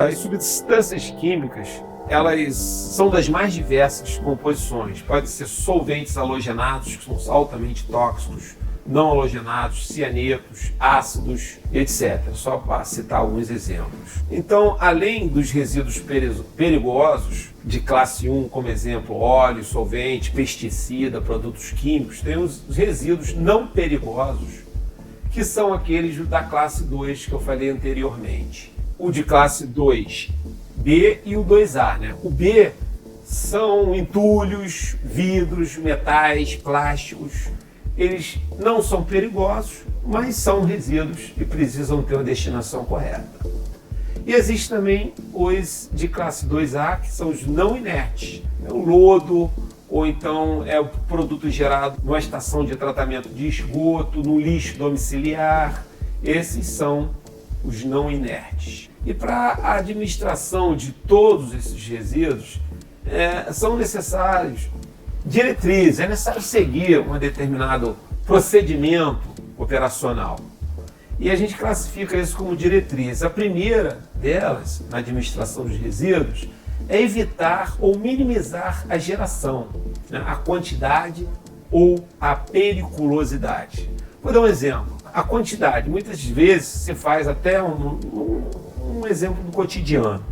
As substâncias químicas, elas são das mais diversas composições. Podem ser solventes halogenados, que são altamente tóxicos, não halogenados, cianetos, ácidos, etc. Só para citar alguns exemplos. Então, além dos resíduos perigosos, de classe 1, como exemplo, óleo, solvente, pesticida, produtos químicos, tem os resíduos não perigosos, que são aqueles da classe 2 que eu falei anteriormente. O de classe 2B e o 2A, né? O B são entulhos, vidros, metais, plásticos. Eles não são perigosos, mas são resíduos e precisam ter uma destinação correta. E existe também os de classe 2A, que são os não inertes. É o lodo, ou então é o produto gerado numa estação de tratamento de esgoto, no lixo domiciliar. Esses são os não inertes. E para a administração de todos esses resíduos, são necessários diretrizes, é necessário seguir um determinado procedimento operacional. E a gente classifica isso como diretriz. A primeira delas, na administração dos resíduos, é evitar ou minimizar a geração, né, a quantidade ou a periculosidade. Vou dar um exemplo. A quantidade, muitas vezes se faz até um exemplo do cotidiano.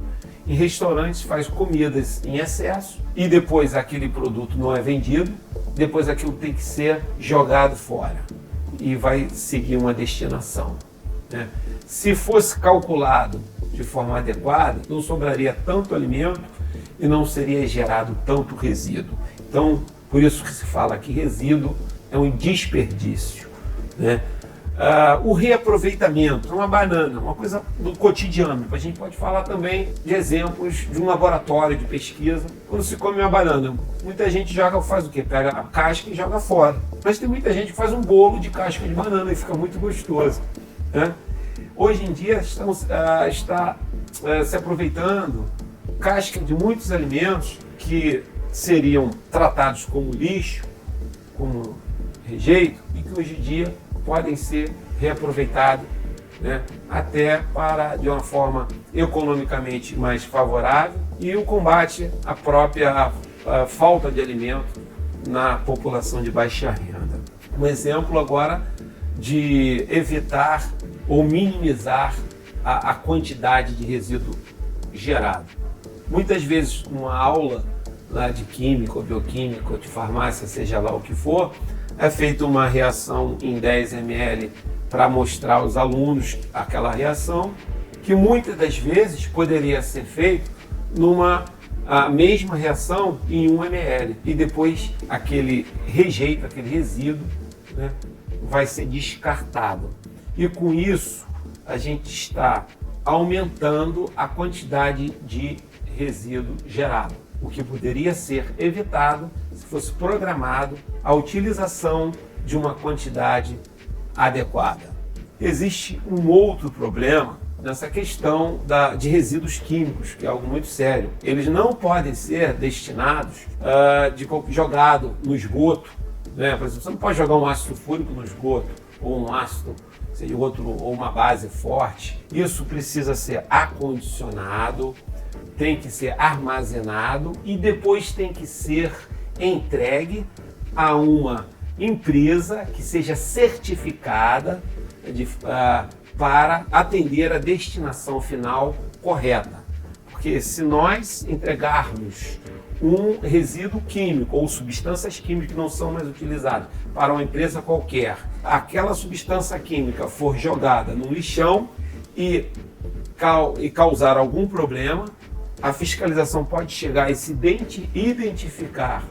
Em restaurantes faz comidas em excesso e depois aquele produto não é vendido, depois aquilo tem que ser jogado fora e vai seguir uma destinação, né? Se fosse calculado de forma adequada, não sobraria tanto alimento e não seria gerado tanto resíduo. Então, por isso que se fala que resíduo é um desperdício, né? O reaproveitamento, uma banana, uma coisa do cotidiano. A gente pode falar também de exemplos de um laboratório de pesquisa. Quando se come uma banana, muita gente faz o quê? Pega a casca e joga fora. Mas tem muita gente que faz um bolo de casca de banana e fica muito gostoso, né? Hoje em dia está se aproveitando casca de muitos alimentos que seriam tratados como lixo, como rejeito, e que hoje em dia podem ser reaproveitados, né, até de uma forma economicamente mais favorável e o combate à própria falta de alimento na população de baixa renda. Um exemplo agora de evitar ou minimizar a quantidade de resíduo gerado. Muitas vezes numa aula lá de química, ou bioquímica, ou de farmácia, seja lá o que for, é feita uma reação em 10 ml para mostrar aos alunos aquela reação, que muitas das vezes poderia ser feito a mesma reação em 1 ml. E depois aquele rejeito, aquele resíduo, né, vai ser descartado. E com isso a gente está aumentando a quantidade de resíduo gerado, o que poderia ser evitado se fosse programado a utilização de uma quantidade adequada. Existe um outro problema nessa questão de resíduos químicos, que é algo muito sério. Eles não podem ser destinados, jogado no esgoto, né? Por exemplo, você não pode jogar um ácido fúrico no esgoto, ou um ácido, seja outro, ou uma base forte. Isso precisa ser acondicionado, tem que ser armazenado e depois tem que ser entregue a uma empresa que seja certificada para atender a destinação final correta. Porque se nós entregarmos um resíduo químico ou substâncias químicas que não são mais utilizadas para uma empresa qualquer, aquela substância química for jogada no lixão e causar algum problema, a fiscalização pode chegar e se identificar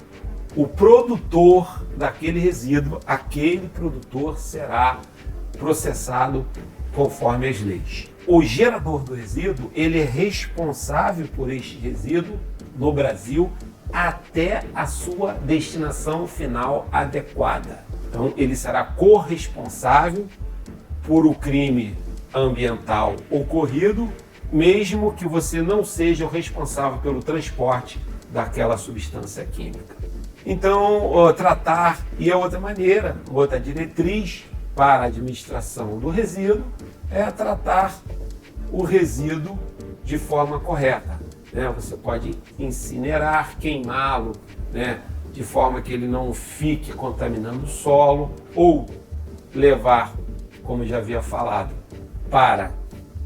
o produtor daquele resíduo, aquele produtor será processado conforme as leis. O gerador do resíduo, ele é responsável por este resíduo no Brasil até a sua destinação final adequada. Então, ele será corresponsável por o crime ambiental ocorrido, mesmo que você não seja o responsável pelo transporte daquela substância química. Então, tratar, e a outra maneira, outra diretriz para a administração do resíduo é tratar o resíduo de forma correta, né? Você pode incinerar, queimá-lo, né? De forma que ele não fique contaminando o solo, ou levar, como já havia falado, para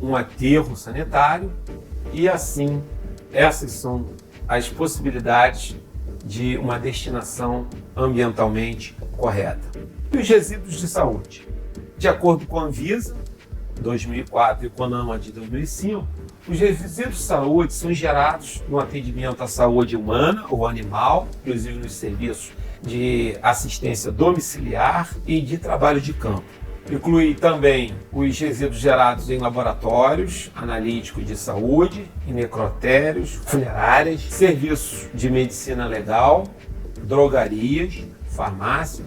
um aterro sanitário, e assim essas são as possibilidades de uma destinação ambientalmente correta. E os resíduos de saúde? De acordo com a Anvisa, 2004, e com a ANMA de 2005, os resíduos de saúde são gerados no atendimento à saúde humana ou animal, inclusive nos serviços de assistência domiciliar e de trabalho de campo. Inclui também os resíduos gerados em laboratórios analíticos de saúde, em necrotérios, funerárias, serviços de medicina legal, drogarias, farmácia,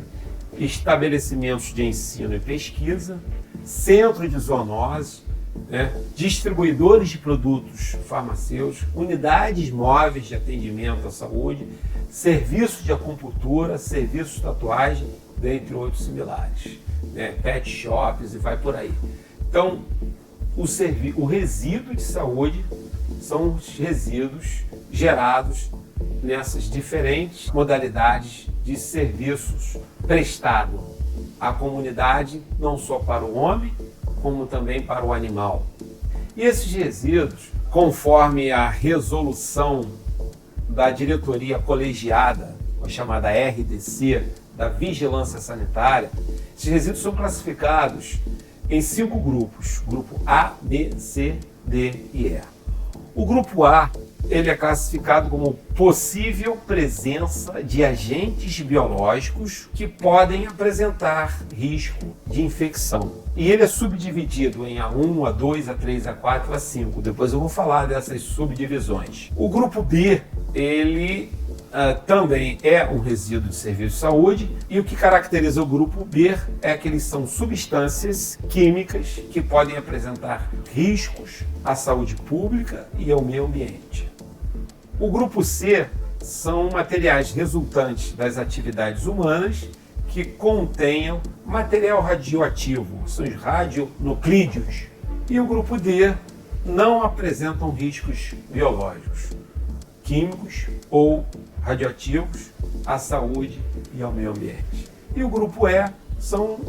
estabelecimentos de ensino e pesquisa, centro de zoonose, né, distribuidores de produtos farmacêuticos, unidades móveis de atendimento à saúde, serviços de acupuntura, serviços de tatuagem, dentre outros similares, né, pet shops e vai por aí. Então, o resíduo de saúde são os resíduos gerados nessas diferentes modalidades de serviços prestados à comunidade, não só para o homem, como também para o animal. E esses resíduos, conforme a resolução da diretoria colegiada, a chamada RDC, da Vigilância Sanitária, esses resíduos são classificados em 5 grupos, grupo A, B, C, D e E. O grupo A, ele é classificado como possível presença de agentes biológicos que podem apresentar risco de infecção. E ele é subdividido em A1, A2, A3, A4, A5. Depois eu vou falar dessas subdivisões. O grupo B, ele também é um resíduo de serviço de saúde, e o que caracteriza o grupo B é que eles são substâncias químicas que podem apresentar riscos à saúde pública e ao meio ambiente. O grupo C são materiais resultantes das atividades humanas que contenham material radioativo, são os radionuclídeos. E o grupo D não apresentam riscos biológicos, químicos ou radioativos à saúde e ao meio ambiente. E o grupo E são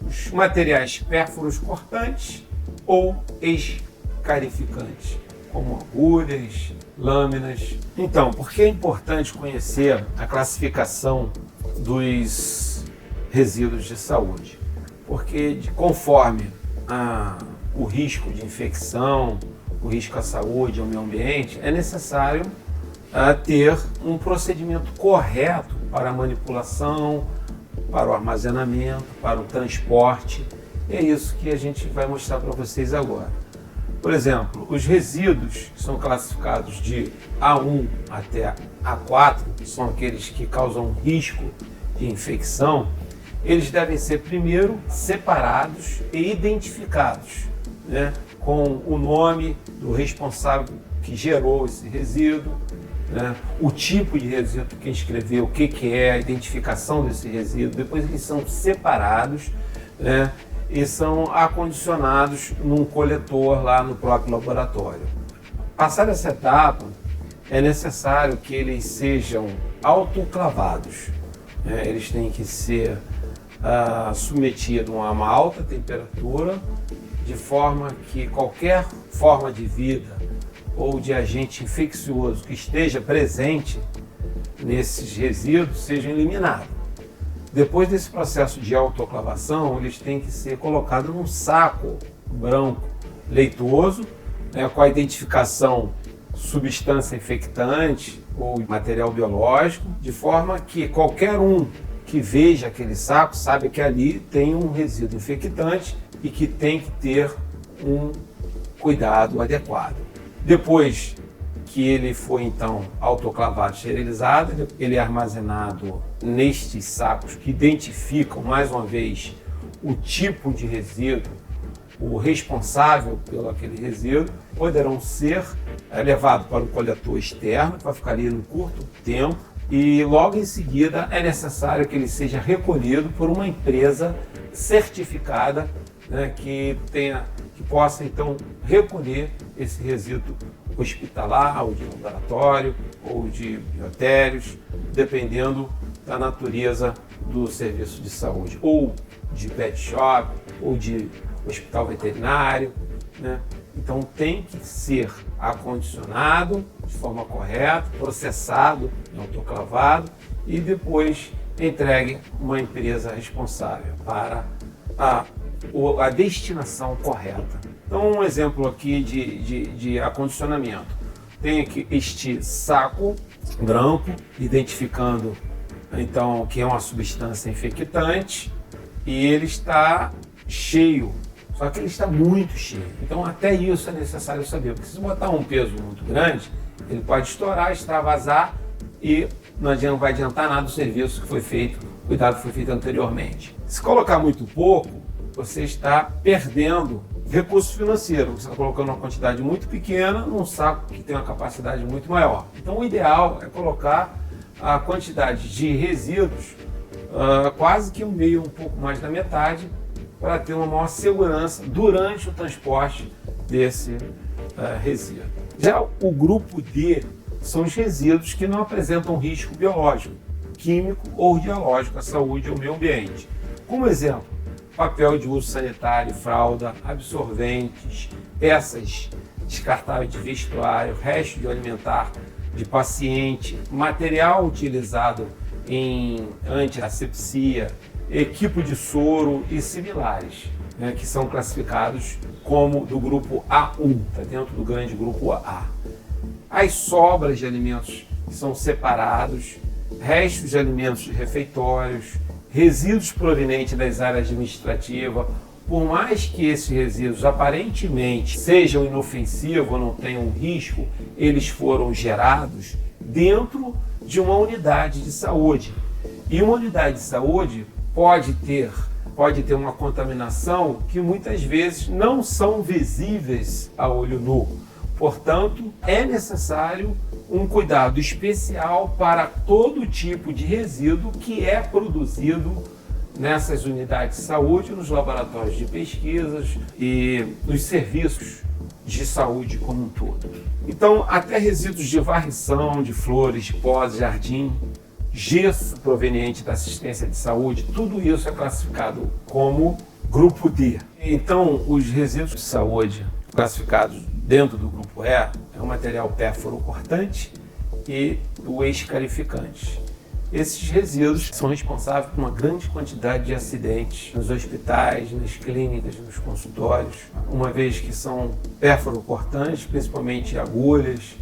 os materiais pérfuros cortantes ou escarificantes, como agulhas, lâminas. Então, por que é importante conhecer a classificação dos resíduos de saúde? Porque conforme o risco de infecção, o risco à saúde, ao meio ambiente, é necessário ter um procedimento correto para a manipulação, para o armazenamento, para o transporte. E é isso que a gente vai mostrar para vocês agora. Por exemplo, os resíduos que são classificados de A1 até A4, que são aqueles que causam risco de infecção, eles devem ser primeiro separados e identificados, né, com o nome do responsável que gerou esse resíduo, né, o tipo de resíduo que escreveu, o que é, a identificação desse resíduo. Depois eles são separados, né, e são acondicionados num coletor lá no próprio laboratório. Passada essa etapa, é necessário que eles sejam autoclavados, né? Eles têm que ser submetidos a uma alta temperatura, de forma que qualquer forma de vida ou de agente infeccioso que esteja presente nesses resíduos seja eliminado. Depois desse processo de autoclavação, eles têm que ser colocados num saco branco leitoso, né, com a identificação substância infectante ou material biológico, de forma que qualquer um que veja aquele saco sabe que ali tem um resíduo infectante e que tem que ter um cuidado adequado. Depois que ele foi então autoclavado, esterilizado, ele é armazenado nestes sacos que identificam, mais uma vez, o tipo de resíduo, o responsável pelo aquele resíduo, poderão ser levados para um coletor externo, para ficar ali num curto tempo, e logo em seguida é necessário que ele seja recolhido por uma empresa certificada né, que possa então recolher esse resíduo hospitalar, ou de laboratório, ou de biotérios, dependendo da natureza do serviço de saúde, ou de pet shop, ou de hospital veterinário, né? Então tem que ser acondicionado de forma correta, processado, autoclavado e depois entregue uma empresa responsável para a destinação correta. Então, um exemplo aqui de acondicionamento. Tem aqui este saco branco, identificando então que é uma substância infectante, e ele está cheio, só que ele está muito cheio. Então até isso é necessário saber, porque se botar um peso muito grande, ele pode estourar, extravasar e não vai adiantar nada o serviço que foi feito, o cuidado que foi feito anteriormente. Se colocar muito pouco, você está perdendo recurso financeiro, você está colocando uma quantidade muito pequena num saco que tem uma capacidade muito maior. Então o ideal é colocar a quantidade de resíduos quase que um pouco mais da metade, para ter uma maior segurança durante o transporte desse resíduo. Já o grupo D são os resíduos que não apresentam risco biológico, químico ou radiológico à saúde ou ao meio ambiente. Como exemplo, papel de uso sanitário, fralda, absorventes, peças descartáveis de vestuário, resto de alimentar de paciente, material utilizado em antiasepsia, equipo de soro e similares, né, que são classificados como do grupo A1, está dentro do grande grupo A. As sobras de alimentos que são separados, restos de alimentos de refeitórios, resíduos provenientes das áreas administrativas. Por mais que esses resíduos aparentemente sejam inofensivos ou não tenham risco, eles foram gerados dentro de uma unidade de saúde. E uma unidade de saúde pode ter uma contaminação que muitas vezes não são visíveis a olho nu. Portanto, é necessário um cuidado especial para todo tipo de resíduo que é produzido nessas unidades de saúde, nos laboratórios de pesquisas e nos serviços de saúde como um todo. Então, até resíduos de varrição, de flores, de pós, jardim, gesso proveniente da assistência de saúde, tudo isso é classificado como grupo D. Então, os resíduos de saúde classificados dentro do grupo E é o material pérfuro cortante e o escarificante. Esses resíduos são responsáveis por uma grande quantidade de acidentes nos hospitais, nas clínicas, nos consultórios, uma vez que são pérfuro cortantes, principalmente agulhas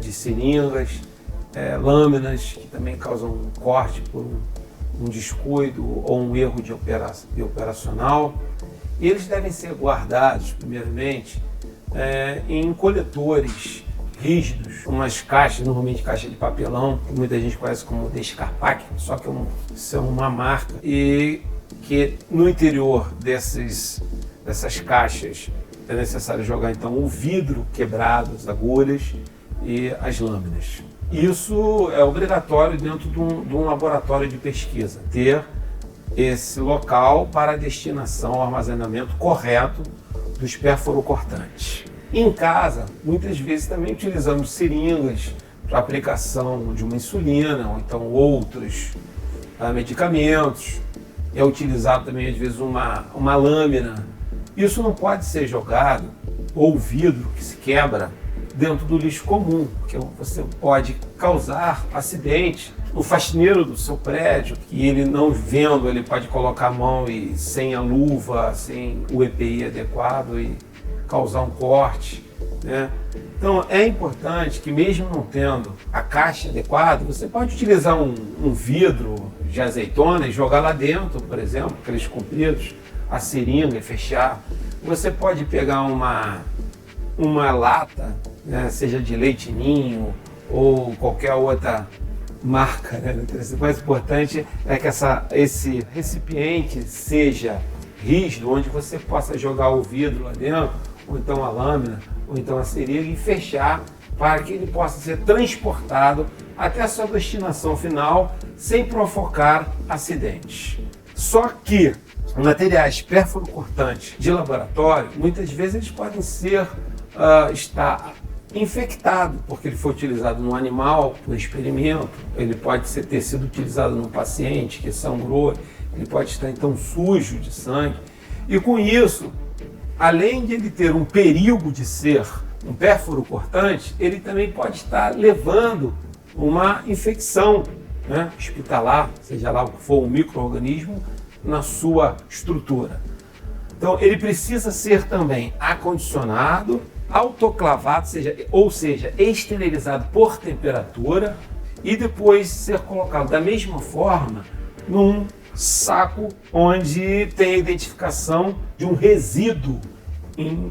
de seringas, lâminas que também causam corte por um descuido ou um erro de operacional. E eles devem ser guardados, primeiramente, em coletores rígidos, umas caixas, normalmente caixa de papelão, que muita gente conhece como Descarpac, só que isso é uma marca, e que no interior dessas caixas é necessário jogar então o vidro quebrado, as agulhas e as lâminas. Isso é obrigatório dentro de um laboratório de pesquisa, ter esse local para a destinação, o armazenamento correto dos pérfuro-cortantes. Em casa, muitas vezes também utilizamos seringas para aplicação de uma insulina ou então outros medicamentos. É utilizado também às vezes uma lâmina. Isso não pode ser jogado, ou vidro que se quebra, dentro do lixo comum, porque você pode causar acidente. O faxineiro do seu prédio, que ele não vendo, ele pode colocar a mão e sem a luva, sem o EPI adequado e causar um corte, né? Então é importante que mesmo não tendo a caixa adequada, você pode utilizar um vidro de azeitona e jogar lá dentro, por exemplo, aqueles compridos, a seringa e fechar. Você pode pegar uma lata, né, seja de leite ninho ou qualquer outra marca, né? O mais importante é que esse recipiente seja rígido, onde você possa jogar o vidro lá dentro, ou então a lâmina, ou então a seringa e fechar para que ele possa ser transportado até a sua destinação final sem provocar acidentes. Só que materiais pérfuro-cortantes de laboratório, muitas vezes eles podem estar infectados, porque ele foi utilizado num animal, no experimento, ele pode ter sido utilizado num paciente que sangrou, ele pode estar então sujo de sangue. E com isso, além de ele ter um perigo de ser um pérfuro cortante, ele também pode estar levando uma infecção, né, hospitalar, seja lá o que for, um micro-organismo na sua estrutura. Então ele precisa ser também acondicionado, autoclavado, ou seja, esterilizado por temperatura e depois ser colocado da mesma forma num saco onde tem a identificação de um resíduo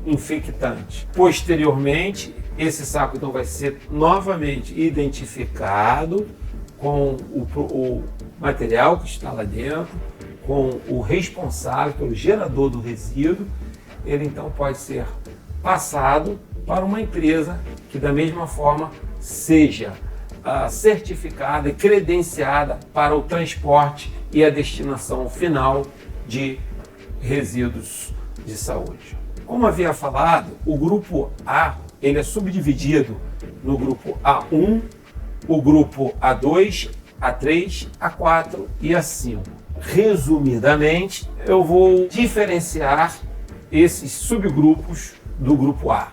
infectante. Posteriormente, esse saco então vai ser novamente identificado com o material que está lá dentro, com o responsável pelo gerador do resíduo. Ele então pode ser passado para uma empresa que da mesma forma seja certificada e credenciada para o transporte e a destinação final de resíduos de saúde. Como havia falado, o grupo A ele é subdividido no grupo A1, o grupo A2, A3, A4 e A5. Resumidamente, eu vou diferenciar esses subgrupos do grupo A.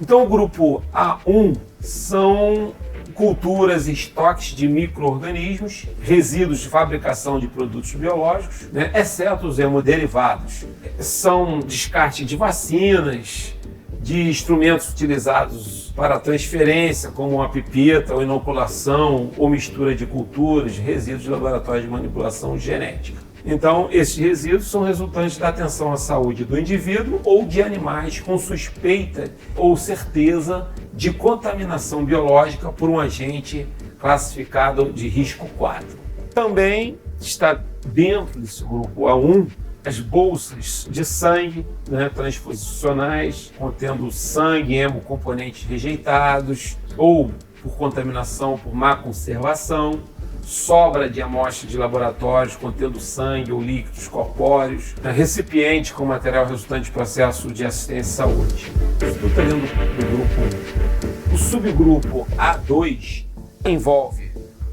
Então, o grupo A1 são culturas e estoques de micro-organismos, resíduos de fabricação de produtos biológicos, né, exceto os hemoderivados. São descarte de vacinas, de instrumentos utilizados para transferência, como uma pipeta ou inoculação ou mistura de culturas, resíduos de laboratório de manipulação genética. Então, esses resíduos são resultantes da atenção à saúde do indivíduo ou de animais com suspeita ou certeza de contaminação biológica por um agente classificado de risco 4. Também está dentro desse grupo A1 as bolsas de sangue, né, transfusionais, contendo sangue e hemocomponentes rejeitados ou por contaminação por má conservação, sobra de amostras de laboratórios contendo sangue ou líquidos corpóreos, recipiente com material resultante de processo de assistência à saúde. Estou falando do grupo 1. O subgrupo A2 envolve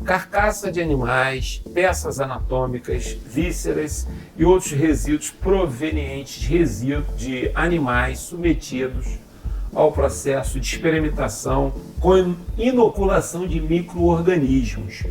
carcaça de animais, peças anatômicas, vísceras e outros resíduos provenientes de animais submetidos ao processo de experimentação com inoculação de micro-organismos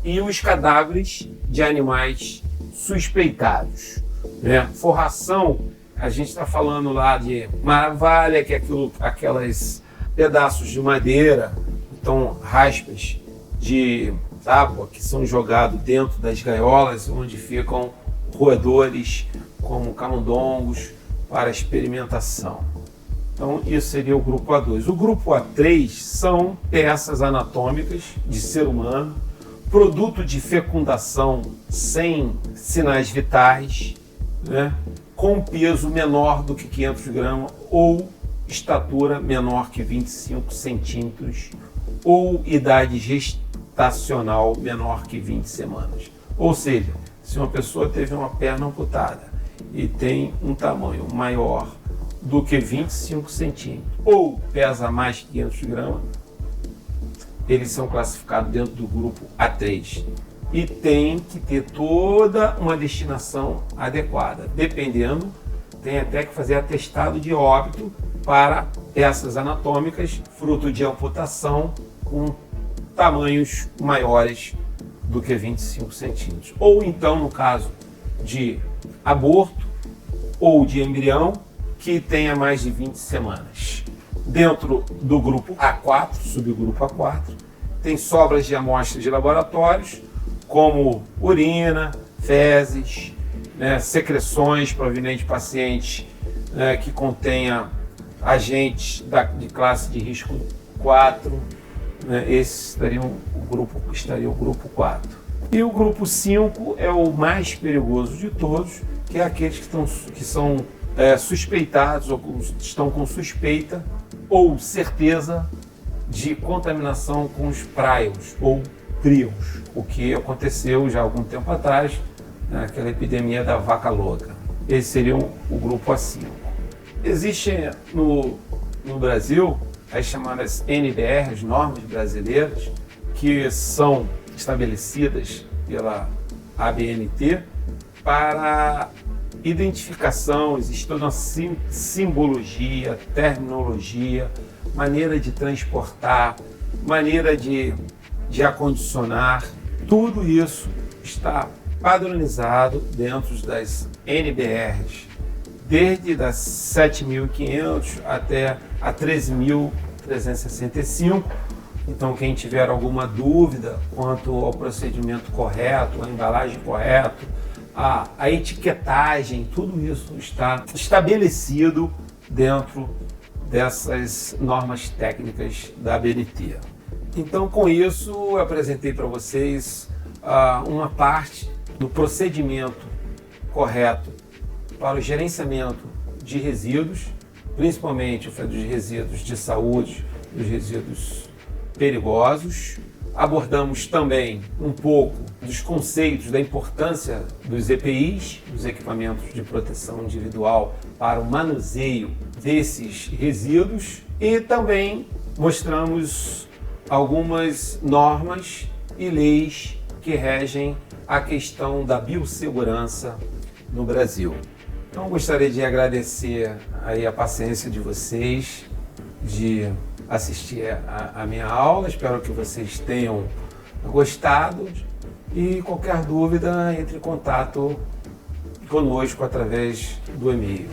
e os cadáveres de animais suspeitados. Né? Forração, a gente está falando lá de maravalha, que é aquelas pedaços de madeira, então raspas de tábua que são jogados dentro das gaiolas, onde ficam roedores como camundongos para experimentação. Então, isso seria o grupo A2. O grupo A3 são peças anatômicas de ser humano, produto de fecundação sem sinais vitais, né, com peso menor do que 500 gramas ou estatura menor que 25 centímetros ou idade gestacional menor que 20 semanas. Ou seja, se uma pessoa teve uma perna amputada e tem um tamanho maior do que 25 centímetros ou pesa mais de 500 gramas, eles são classificados dentro do grupo A3 e tem que ter toda uma destinação adequada. Dependendo, tem até que fazer atestado de óbito para peças anatômicas fruto de amputação com tamanhos maiores do que 25 centímetros. Ou então, no caso de aborto ou de embrião que tenha mais de 20 semanas. Dentro do grupo A4, subgrupo A4, tem sobras de amostras de laboratórios, como urina, fezes, né, secreções provenientes de pacientes que contenha agentes de classe de risco 4, né, esse estaria o grupo 4. E o grupo 5 é o mais perigoso de todos, que é aqueles que são suspeitados ou estão com suspeita ou certeza de contaminação com os prions ou prions, o que aconteceu já há algum tempo atrás, aquela epidemia da vaca louca. Esse seria o grupo A5. Existe no Brasil as chamadas NBRs, normas brasileiras, que são estabelecidas pela ABNT para identificação. Existe toda uma simbologia, terminologia, maneira de transportar, maneira de acondicionar. Tudo isso está padronizado dentro das NBRs, desde das 7.500 até a 13.365. Então, quem tiver alguma dúvida quanto ao procedimento correto, a embalagem correta, a etiquetagem, tudo isso está estabelecido dentro dessas normas técnicas da ABNT. Então, com isso, eu apresentei para vocês uma parte do procedimento correto para o gerenciamento de resíduos, principalmente dos resíduos de saúde, dos resíduos perigosos. Abordamos também um pouco dos conceitos da importância dos EPIs, dos equipamentos de proteção individual, para o manuseio desses resíduos, e também mostramos algumas normas e leis que regem a questão da biossegurança no Brasil. Então, gostaria de agradecer aí a paciência de vocês de assistir a minha aula. Espero que vocês tenham gostado, e qualquer dúvida, entre em contato conosco através do e-mail.